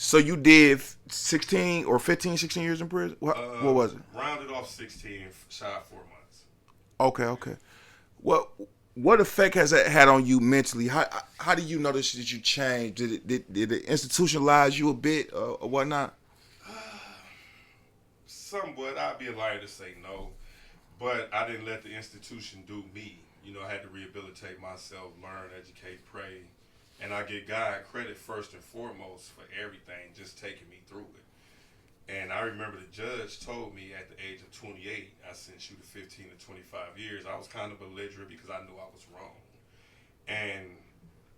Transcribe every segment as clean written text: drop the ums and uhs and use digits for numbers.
So you did 16 or 15, 16 years in prison? What was it? Rounded off 16, shy of 4 months. Okay, okay. What what effect has that had on you mentally? How do you notice that you changed? Did it institutionalize you a bit or whatnot? Somewhat, I'd be a liar to say no, but I didn't let the institution do me. I had to rehabilitate myself, learn, educate, pray, and I give God credit first and foremost for everything, just taking me through it. And I remember the judge told me at the age of 28, I sent you to 15 to 25 years. I was kind of belligerent because I knew I was wrong. And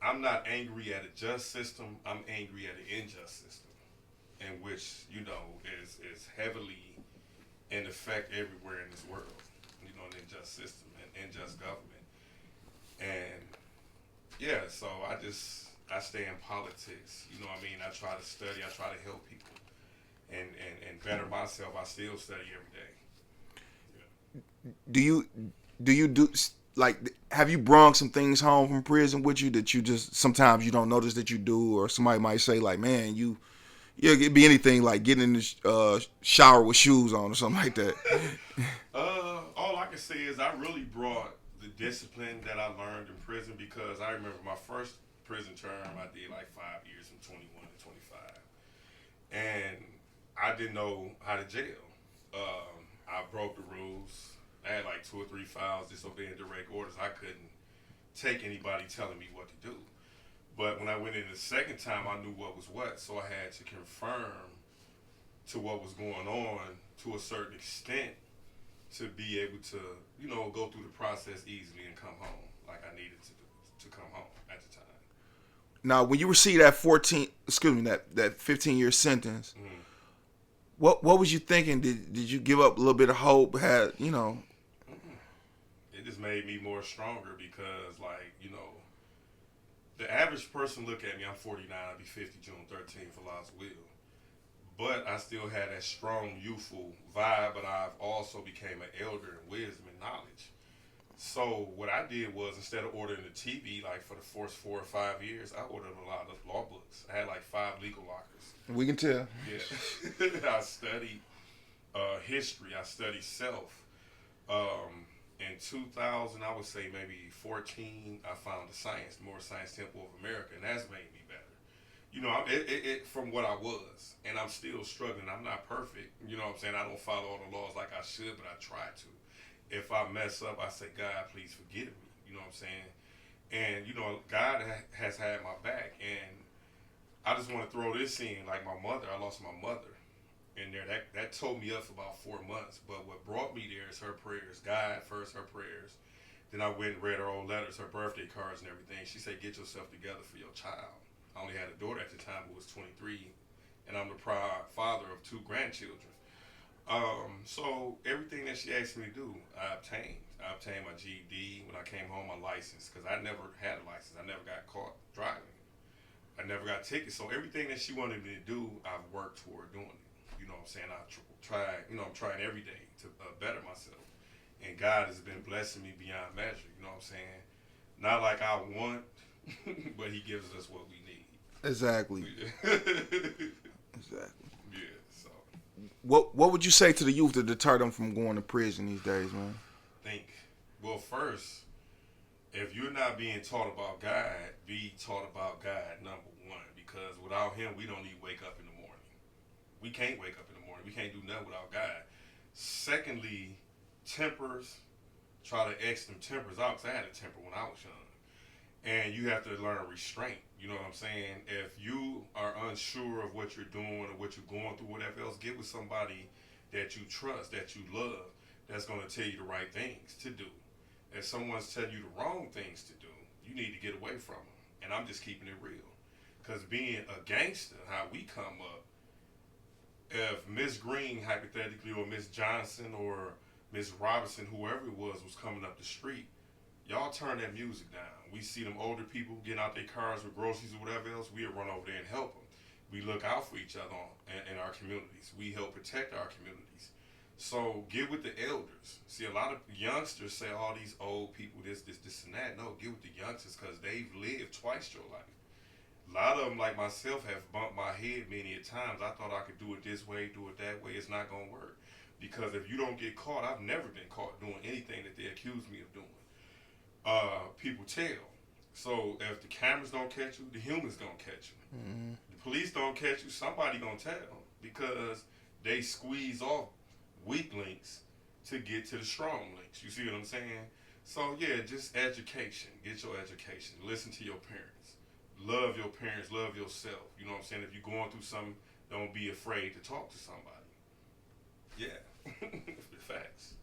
I'm not angry at a just system, I'm angry at an unjust system, in which, is heavily in effect everywhere in this world. An unjust system and unjust government. And yeah, so I stay in politics. What I mean? I try to study, I try to help people and better myself. I still study every day. Do you do like have you brought some things home from prison with you that you just sometimes you don't notice that you do, or somebody might say like, man, you yeah, it'd be anything like getting in the shower with shoes on or something like that. All I can say is I really brought the discipline that I learned in prison because I remember my first prison term I did like 5 years from 21 to 25, and I didn't know how to jail. I broke the rules. I had like two or three files disobeying direct orders. I couldn't take anybody telling me what to do. But when I went in the second time, I knew what was what, so I had to confirm to what was going on to a certain extent to be able to, go through the process easily and come home like I needed to come home at the time. Now, when you receive that 14, excuse me, that 15-year sentence, Mm-hmm. what was you thinking? Did you give up a little bit of hope? Had Mm-hmm. It just made me more stronger because, like, the average person look at me. I'm 49. I'll be 50 June 13th for Law's will. But I still had that strong youthful vibe. But I've also became an elder in wisdom and knowledge. So what I did was instead of ordering the TV like for the first 4 or 5 years, I ordered a lot of law books. I had like 5 legal lockers. we can tell. Yeah, I studied history. I studied self. In 2000, I would say maybe 14, I found the Moore Science Temple of America, and that's made me better. From what I was, and I'm still struggling. I'm not perfect. You know what I'm saying? I don't follow all the laws like I should, but I try to. If I mess up, I say, God, please forgive me. You know what I'm saying? And God has had my back, and I just want to throw this in. Like my mother, I lost my mother in there. That tore me up for about 4 months. But what brought me there is her prayers. God first, her prayers. Then I went and read her old letters, her birthday cards, and everything. She said, "Get yourself together for your child." I only had a daughter at the time who was 23, and I'm the proud father of 2 grandchildren. So everything that she asked me to do, I obtained. I obtained my GED when I came home, my license, because I never had a license. I never got caught driving. I never got tickets. So everything that she wanted me to do, I've worked toward doing it. You know what I'm saying? Tried. I'm trying every day to better myself, and God has been blessing me beyond measure. You know what I'm saying? Not like I want, but He gives us what we need. Exactly. Yeah. Exactly. So What would you say to the youth to deter them from going to prison these days, man? think. Well, first, if you're not being taught about God, be taught about God, number one, because without Him, we don't even wake up in the morning. We can't wake up in the morning. We can't do nothing without God. Secondly, tempers, try to X them tempers out, because I had a temper when I was young. And you have to learn restraint. You know what I'm saying? If you are unsure of what you're doing or what you're going through, whatever else, get with somebody that you trust, that you love, that's going to tell you the right things to do. If someone's telling you the wrong things to do, you need to get away from them. And I'm just keeping it real. Because being a gangster, how we come up, if Miss Green, hypothetically, or Miss Johnson, or Miss Robinson, whoever it was coming up the street, y'all turn that music down. We see them older people getting out their cars with groceries or whatever else, we'll run over there and help them. We look out for each other in our communities. We help protect our communities. So get with the elders. See, a lot of youngsters say all these old people, this, and that. No, get with the youngsters because they've lived twice your life. A lot of them, like myself, have bumped my head many a times. I thought I could do it this way, do it that way. It's not gonna work because if you don't get caught, I've never been caught doing anything that they accuse me of doing. People tell. So if the cameras don't catch you, the humans gonna catch you. Mm-hmm. The police don't catch you, somebody gonna tell because they squeeze off weak links to get to the strong links. You see what I'm saying? So yeah, just education. Get your education. Listen to your parents. Love your parents. Love yourself. You know what I'm saying? If you're going through something, don't be afraid to talk to somebody. Yeah. Facts.